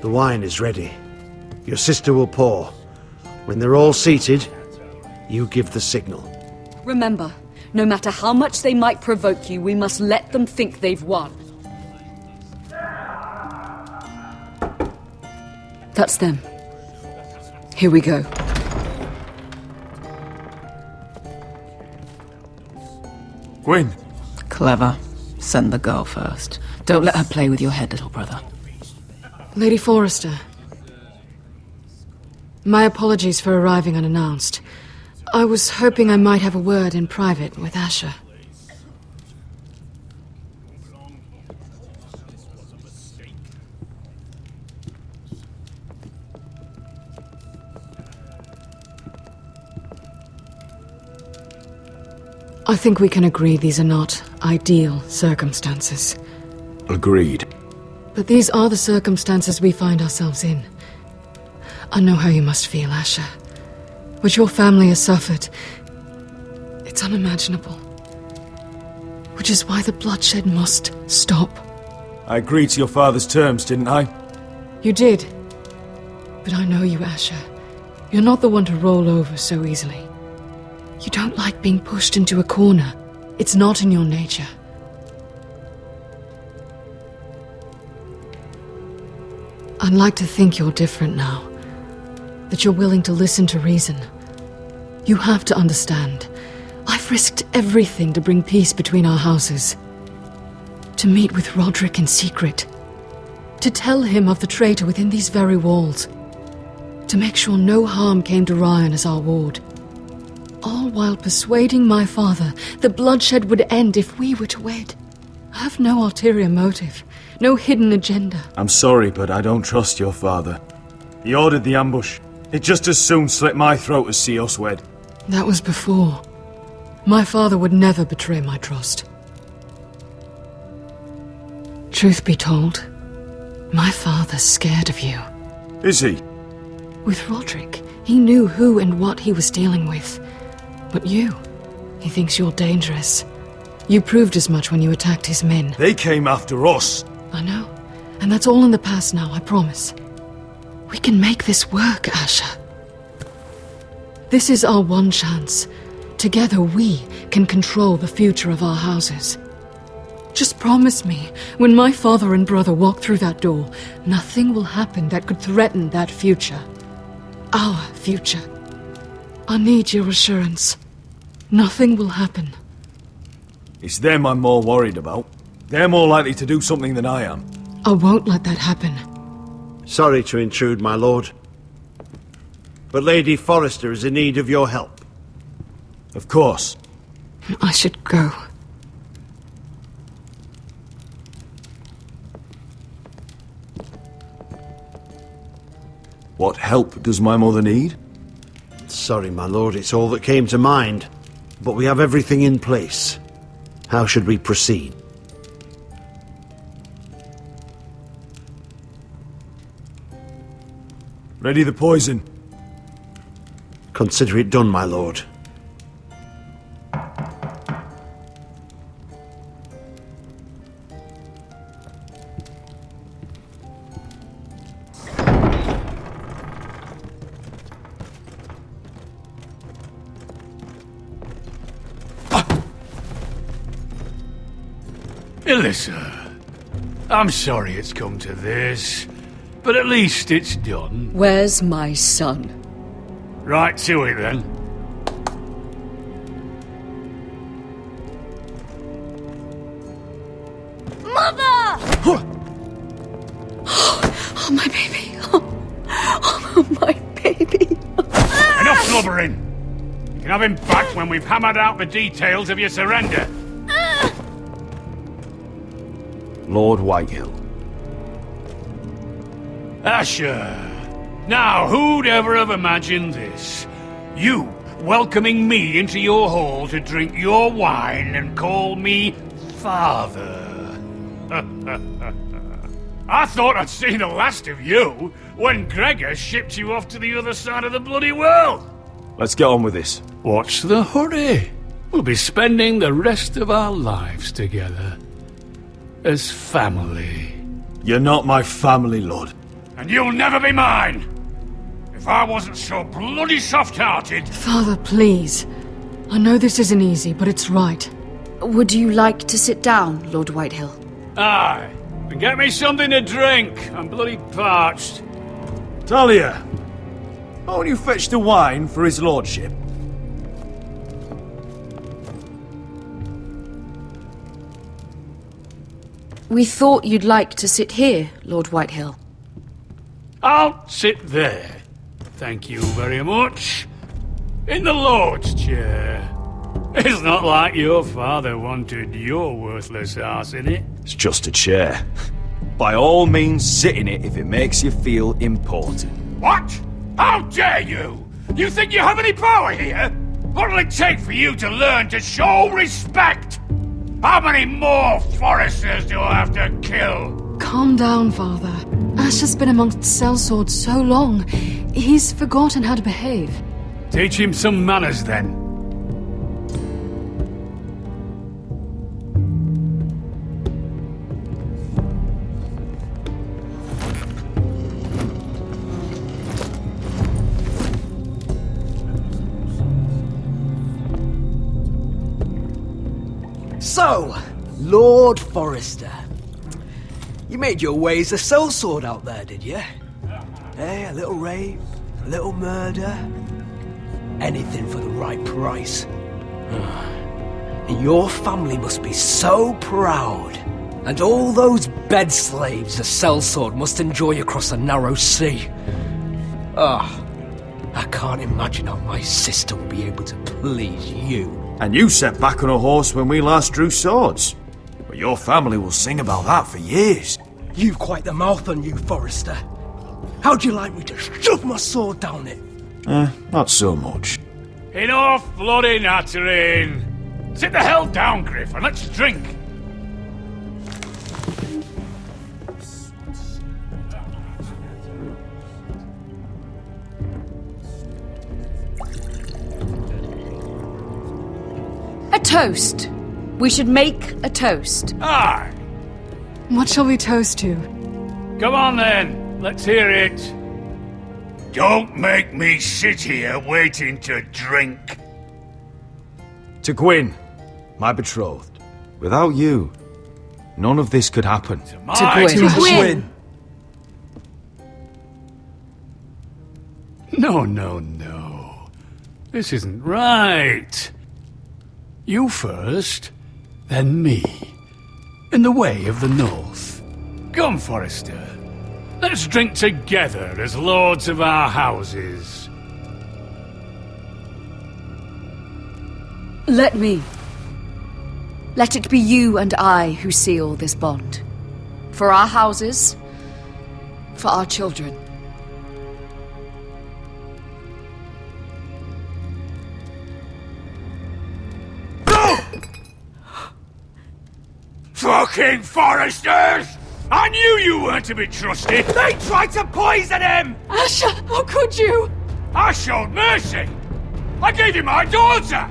The wine is ready. Your sister will pour. When they're all seated, you give the signal. Remember, no matter how much they might provoke you, we must let them think they've won. That's them. Here we go. Gwyn! Clever. Send the girl first. Don't let her play with your head, little brother. Lady Forrester. My apologies for arriving unannounced. I was hoping I might have a word in private with Asher. I think we can agree these are not ideal circumstances. Agreed. But these are the circumstances we find ourselves in. I know how you must feel, Asher. What your family has suffered, it's unimaginable. Which is why the bloodshed must stop. I agreed to your father's terms, didn't I? You did. But I know you, Asher. You're not the one to roll over so easily. You don't like being pushed into a corner. It's not in your nature. I'd like to think you're different now. That you're willing to listen to reason. You have to understand. I've risked everything to bring peace between our houses. To meet with Roderick in secret. To tell him of the traitor within these very walls. To make sure no harm came to Ryan as our ward. All while persuading my father that bloodshed would end if we were to wed. I have no ulterior motive, no hidden agenda. I'm sorry, but I don't trust your father. He ordered the ambush. He'd just as soon slit my throat as see us wed. That was before. My father would never betray my trust. Truth be told, my father's scared of you. Is he? With Roderick, he knew who and what he was dealing with. But you, he thinks you're dangerous. You proved as much when you attacked his men. They came after us. I know. And that's all in the past now, I promise. We can make this work, Asher. This is our one chance. Together we can control the future of our houses. Just promise me, when my father and brother walk through that door, nothing will happen that could threaten that future. Our future. I need your assurance. Nothing will happen. It's them I'm more worried about. They're more likely to do something than I am. I won't let that happen. Sorry to intrude, my lord. But Lady Forrester is in need of your help. Of course. I should go. What help does my mother need? Sorry, my lord, it's all that came to mind. But we have everything in place. How should we proceed? Ready the poison. Consider it done, my lord. Alyssa, I'm sorry it's come to this, but at least it's done. Where's my son? Right to it then. Mother! Oh, my baby. Oh, my baby. Enough blubbering! You can have him back when we've hammered out the details of your surrender. Lord Whitehill. Asher. Now, who'd ever have imagined this? You welcoming me into your hall to drink your wine and call me father. I thought I'd seen the last of you when Gregor shipped you off to the other side of the bloody world. Let's get on with this. What's the hurry? We'll be spending the rest of our lives together. As family. You're not my family, Lord. and you'll never be mine. If I wasn't so bloody soft-hearted... Father, please. I know this isn't easy, but it's right. Would you like to sit down, Lord Whitehill? Aye, and get me something to drink. I'm bloody parched. Talia, won't you fetch the wine for his lordship? We thought you'd like to sit here, Lord Whitehill. I'll sit there. Thank you very much. In the Lord's chair. It's not like your father wanted your worthless ass in it. It's just a chair. By all means, sit in it if it makes you feel important. What? How dare you? You think you have any power here? What'll it take for you to learn to show respect? How many more Foresters do I have to kill? Calm down, Father. Ash has been amongst sellswords so long, he's forgotten how to behave. Teach him some manners, then. So, Lord Forrester, you made your way as a sellsword out there, did you? Eh, a little rape, a little murder, anything for the right price. And your family must be so proud. And all those bed slaves a sellsword must enjoy across a narrow sea. I can't imagine how my sister will be able to please you. And you sat back on a horse when we last drew swords. But your family will sing about that for years. You've quite the mouth on you, Forrester. How'd you like me to shove my sword down it? Not so much. Enough bloody nattering. Sit the hell down, Griff, and let's drink. A toast. We should make a toast. Aye. What shall we toast to? Come on then, let's hear it. Don't make me sit here waiting to drink. To Gwyn, my betrothed. Without you, none of this could happen. To Gwyn. No. This isn't right. You first, then me. In the way of the North. Come, Forrester. Let's drink together as lords of our houses. Let me. Let it be you and I who seal this bond. For our houses, for our children. Fucking Foresters! I knew you weren't to be trusted! They tried to poison him! Asher, how could you? I showed mercy! I gave you my daughter!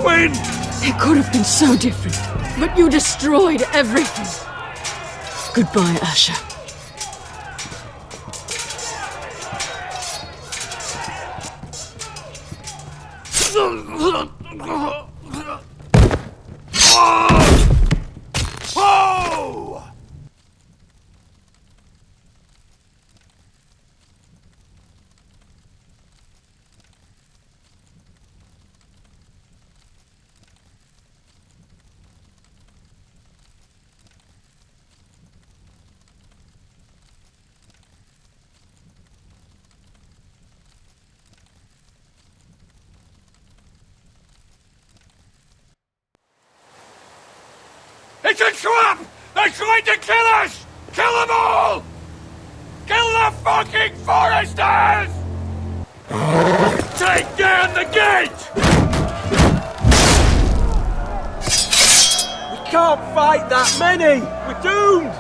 Quinn! It could have been so different, but you destroyed everything. Goodbye, Asher. Oh! It's a trap! They're trying to kill us! Kill them all! Kill the fucking foresters! Take down the gate! We can't fight that many! We're doomed!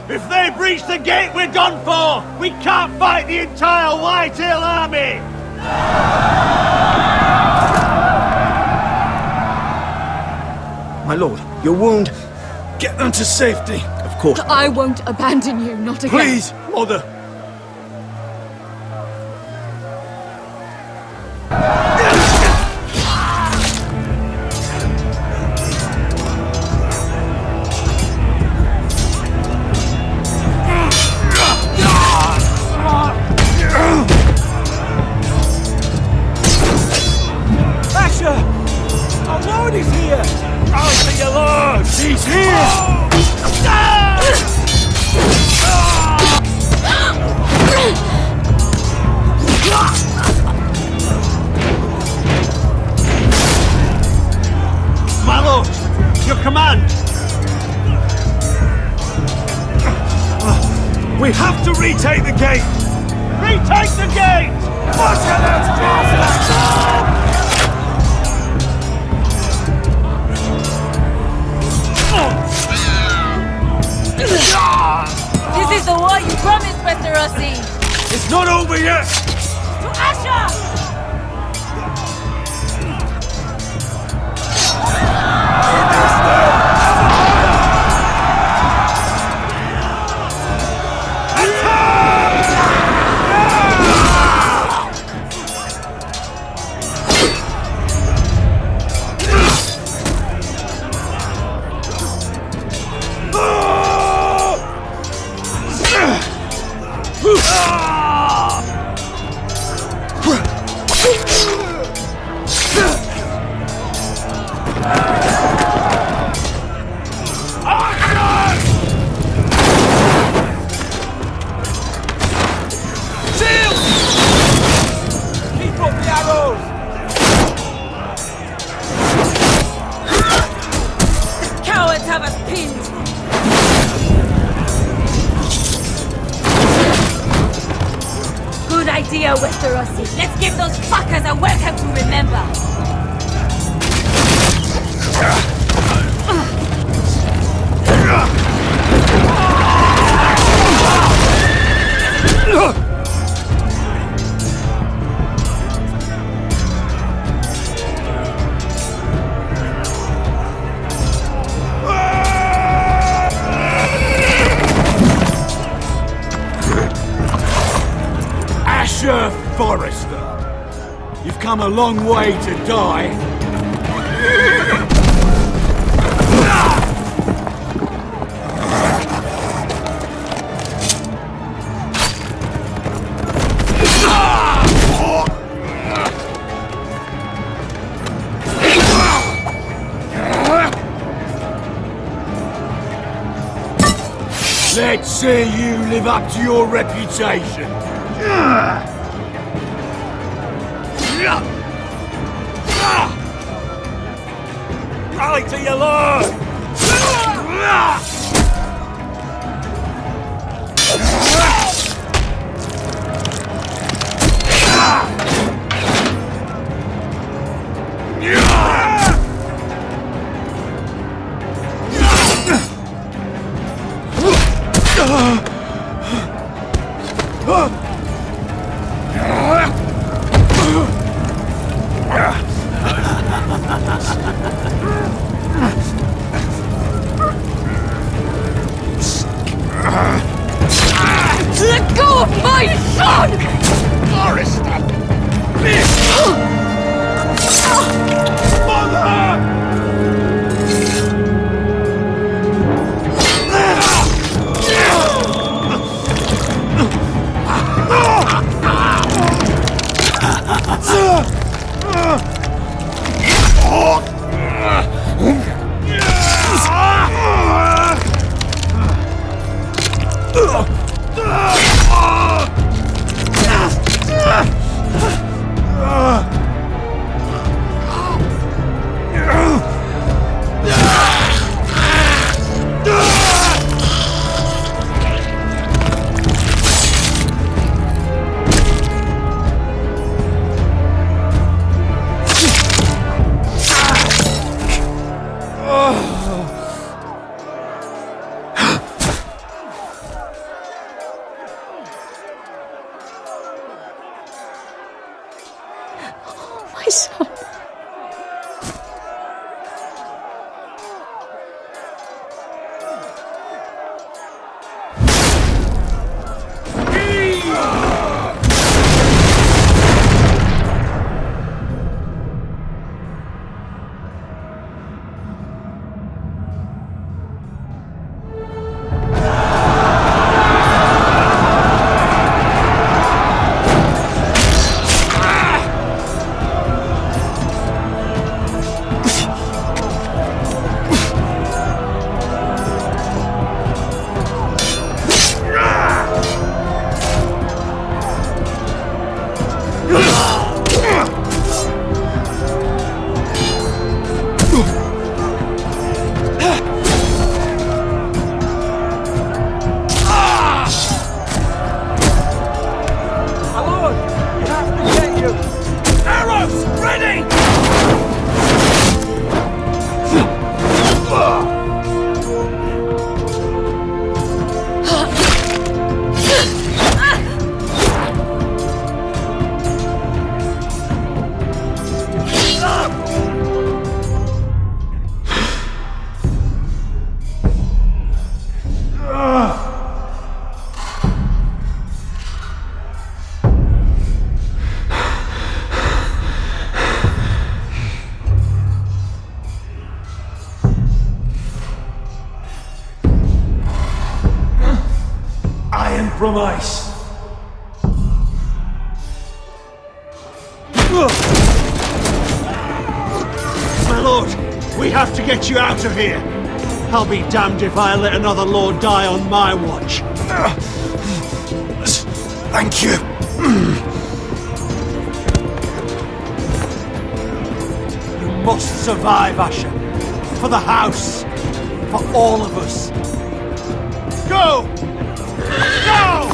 If they breach the gate, we're done for! We can't fight the entire Whitetail army! My lord, your wound. Get them to safety. Of course. I won't abandon you, not again. Please, mother. Asher! Our lord is here! I'll see your lord! He's here! My lord, your command! We have to retake the gate! Retake the gate! Look at those bastards! This is the war you promised, Mr. Rossi! It's not over yet! To Asher! Keep up the arrows! Cowards have us pinned! Good idea, Mr. Rossi. Let's give those fuckers a welcome to remember! Asher Forrester, you've come a long way to die. Let's see you live up to your reputation. Rally to your lord! Let go of my son! Forrester! My son. From ice. My lord, we have to get you out of here. I'll be damned if I let another lord die on my watch. Thank you. You must survive, Asher. For the house. For all of us. Go! Go!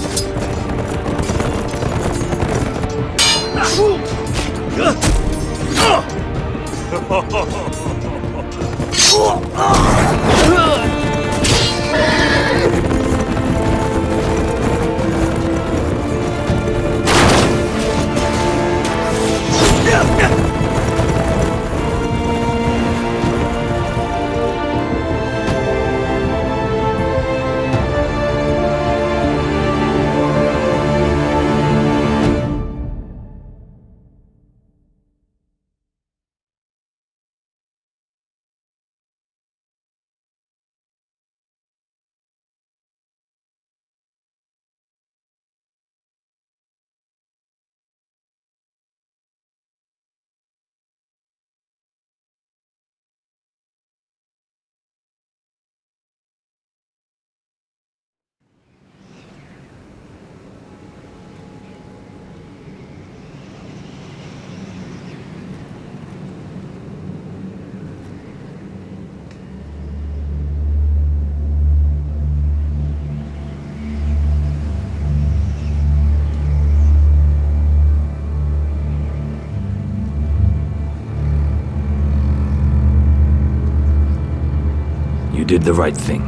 You did the right thing.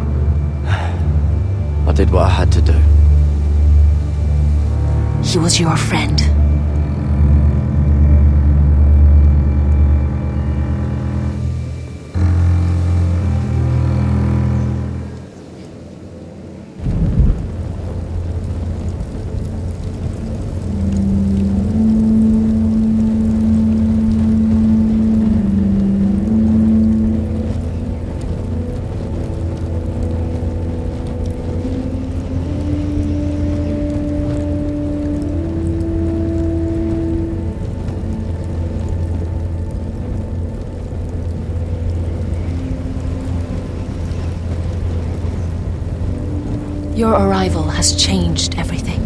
I did what I had to do. He was your friend. Your arrival has changed everything.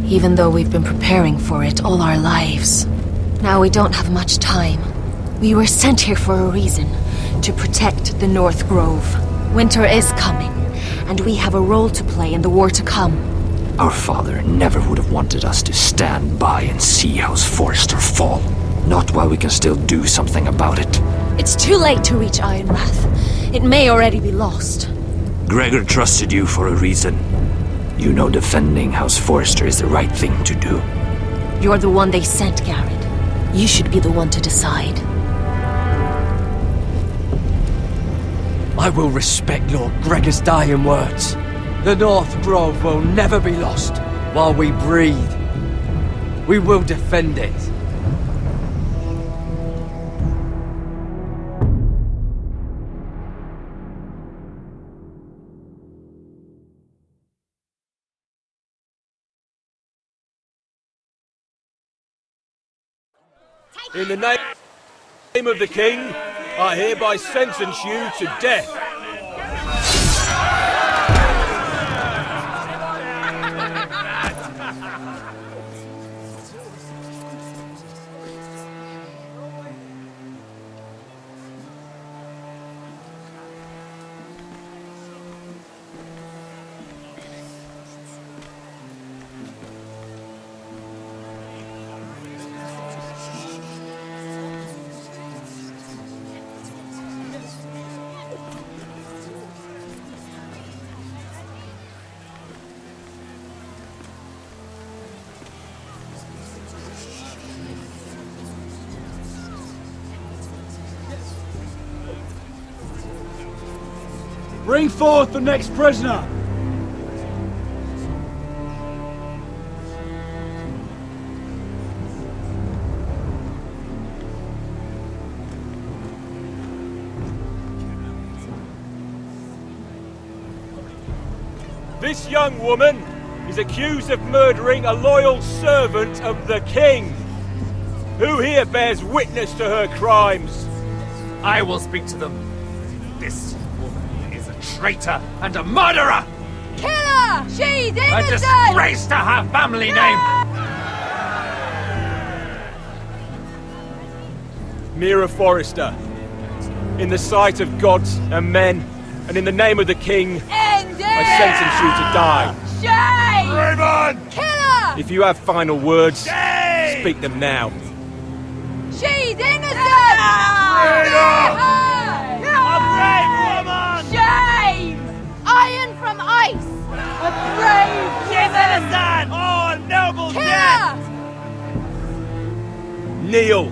Even though we've been preparing for it all our lives. Now we don't have much time. We were sent here for a reason. To protect the North Grove. Winter is coming, and we have a role to play in the war to come. Our father never would have wanted us to stand by and see House Forrester fall. Not while we can still do something about it. It's too late to reach Ironrath. It may already be lost. Gregor trusted you for a reason. You know defending House Forrester is the right thing to do. You're the one they sent, Garrett. You should be the one to decide. I will respect Lord Gregor's dying words. The North Grove will never be lost while we breathe. We will defend it. In the name of the King, I hereby sentence you to death. Bring forth the next prisoner! This young woman is accused of murdering a loyal servant of the King. Who here bears witness to her crimes? I will speak to them. This woman is a traitor and a murderer! Kill her! She's innocent! A disgrace to her family name! Mira Forrester, in the sight of gods and men, and in the name of the King, I sentence you to die. Shame! Raymond! Kill her! If you have final words, speak them now. She's innocent! A brave woman! Shame! Iron from ice! A brave She's innocent! Oh, a noble Kill death! her! Kneel.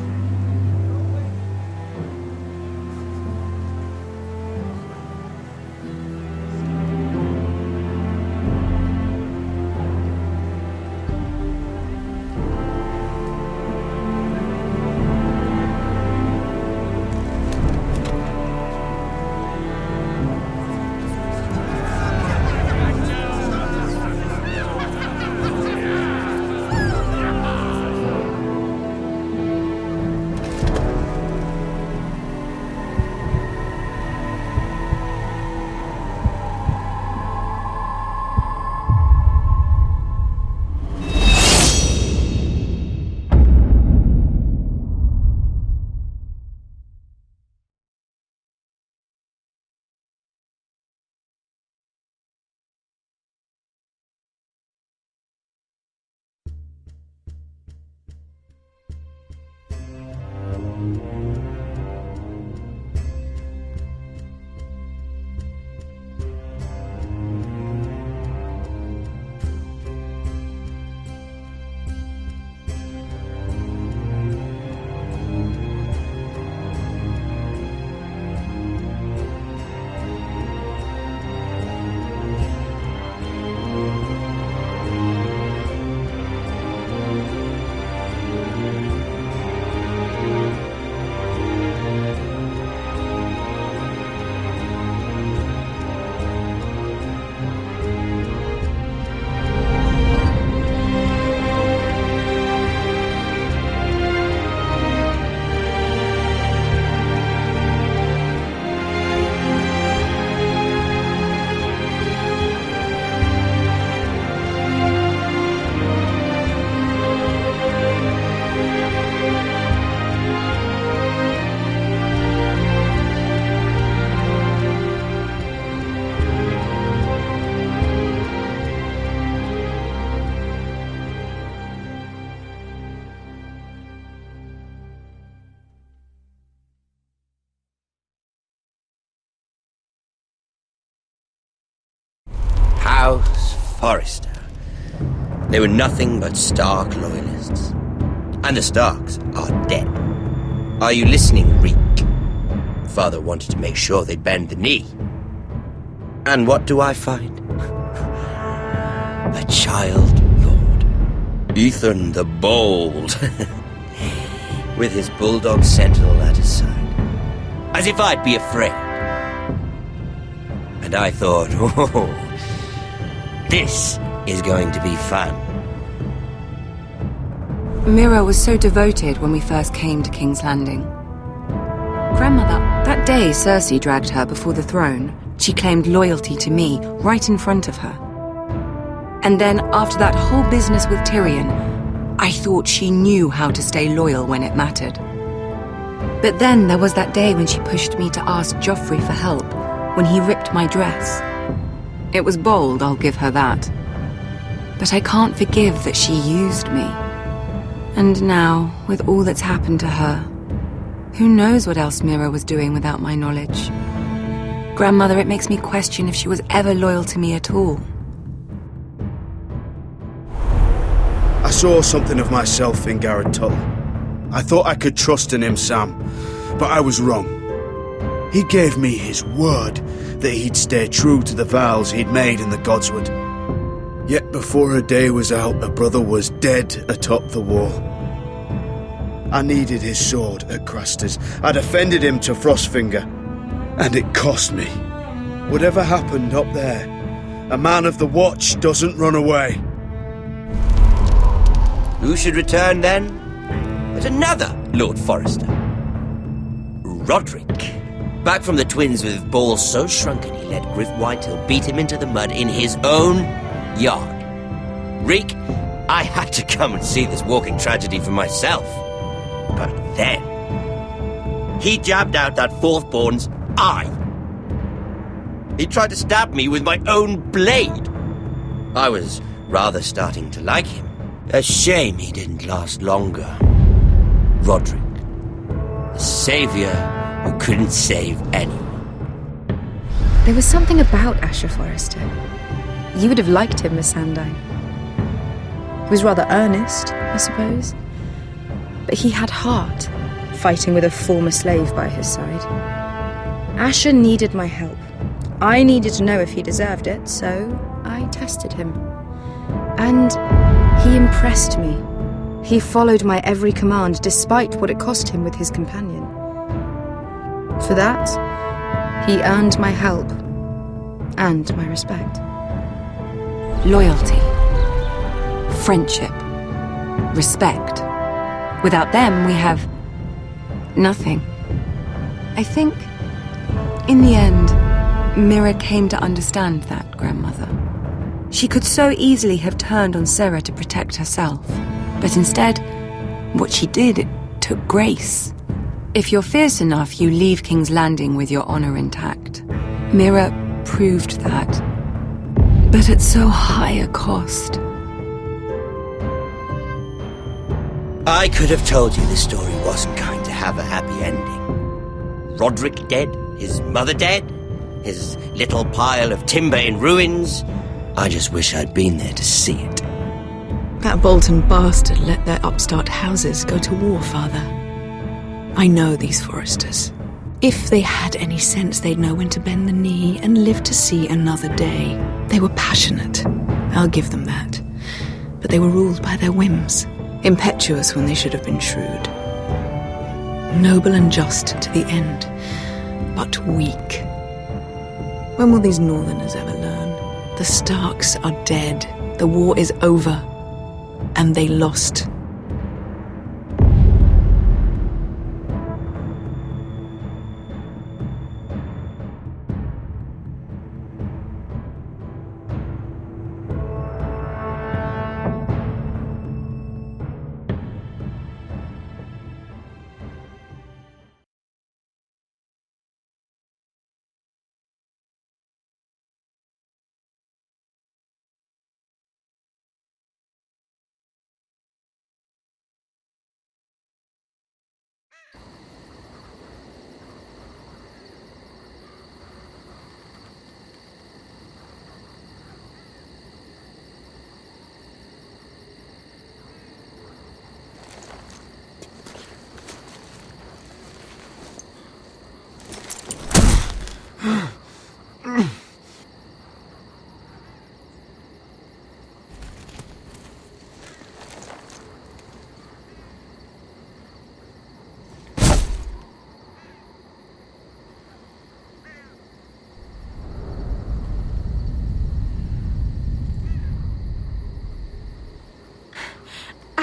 House Forrester. They were nothing but Stark loyalists. And the Starks are dead. Are you listening, Reek? Father wanted to make sure they bend the knee. And what do I find? A child lord. Ethan the Bold. With his bulldog sentinel at his side. As if I'd be afraid. And I thought, oh, this is going to be fun. Mira was so devoted when we first came to King's Landing. Grandmother, that day Cersei dragged her before the throne, she claimed loyalty to me right in front of her. And then, after that whole business with Tyrion, I thought she knew how to stay loyal when it mattered. But then there was that day when she pushed me to ask Joffrey for help, when he ripped my dress. It was bold, I'll give her that. But I can't forgive that she used me. And now, with all that's happened to her, who knows what else Mira was doing without my knowledge? Grandmother, it makes me question if she was ever loyal to me at all. I saw something of myself in Garrett Tuttle. I thought I could trust in him, Sam, but I was wrong. He gave me his word that he'd stay true to the vows he'd made in the Godswood. Yet before a day was out, a brother was dead atop the wall. I needed his sword at Craster's. I defended him to Frostfinger, and it cost me. Whatever happened up there, a man of the Watch doesn't run away. Who should return then? But another Lord Forrester. Roderick. Back from the Twins with balls so shrunken he let Griff Whitetail beat him into the mud in his own yard. Reek, I had to come and see this walking tragedy for myself. But then, he jabbed out that fourth-born's eye. He tried to stab me with my own blade. I was rather starting to like him. A shame he didn't last longer. Roderick, the savior who couldn't save anyone. There was something about Asher Forrester. You would have liked him, Miss Sandine. He was rather earnest, I suppose. But he had heart, fighting with a former slave by his side. Asher needed my help. I needed to know if he deserved it, so I tested him. And he impressed me. He followed my every command, despite what it cost him with his companion. For that, he earned my help and my respect. Loyalty, friendship, respect. Without them, we have nothing. I think, in the end, Mira came to understand that, Grandmother. She could so easily have turned on Sarah to protect herself. But instead, what she did, it took grace. If you're fierce enough, you leave King's Landing with your honor intact. Mira proved that. But at so high a cost. I could have told you this story wasn't going to have a happy ending. Roderick dead, his mother dead, his little pile of timber in ruins. I just wish I'd been there to see it. That Bolton bastard let their upstart houses go to war, Father. I know these Forresters. If they had any sense, they'd know when to bend the knee and live to see another day. They were passionate. I'll give them that. But they were ruled by their whims. Impetuous when they should have been shrewd. Noble and just to the end, but weak. When will these Northerners ever learn? The Starks are dead. The war is over. And they lost.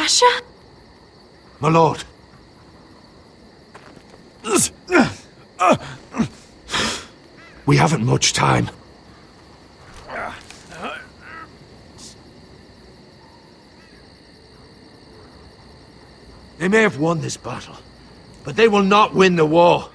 Asher? My lord. We haven't much time. They may have won this battle, but they will not win the war.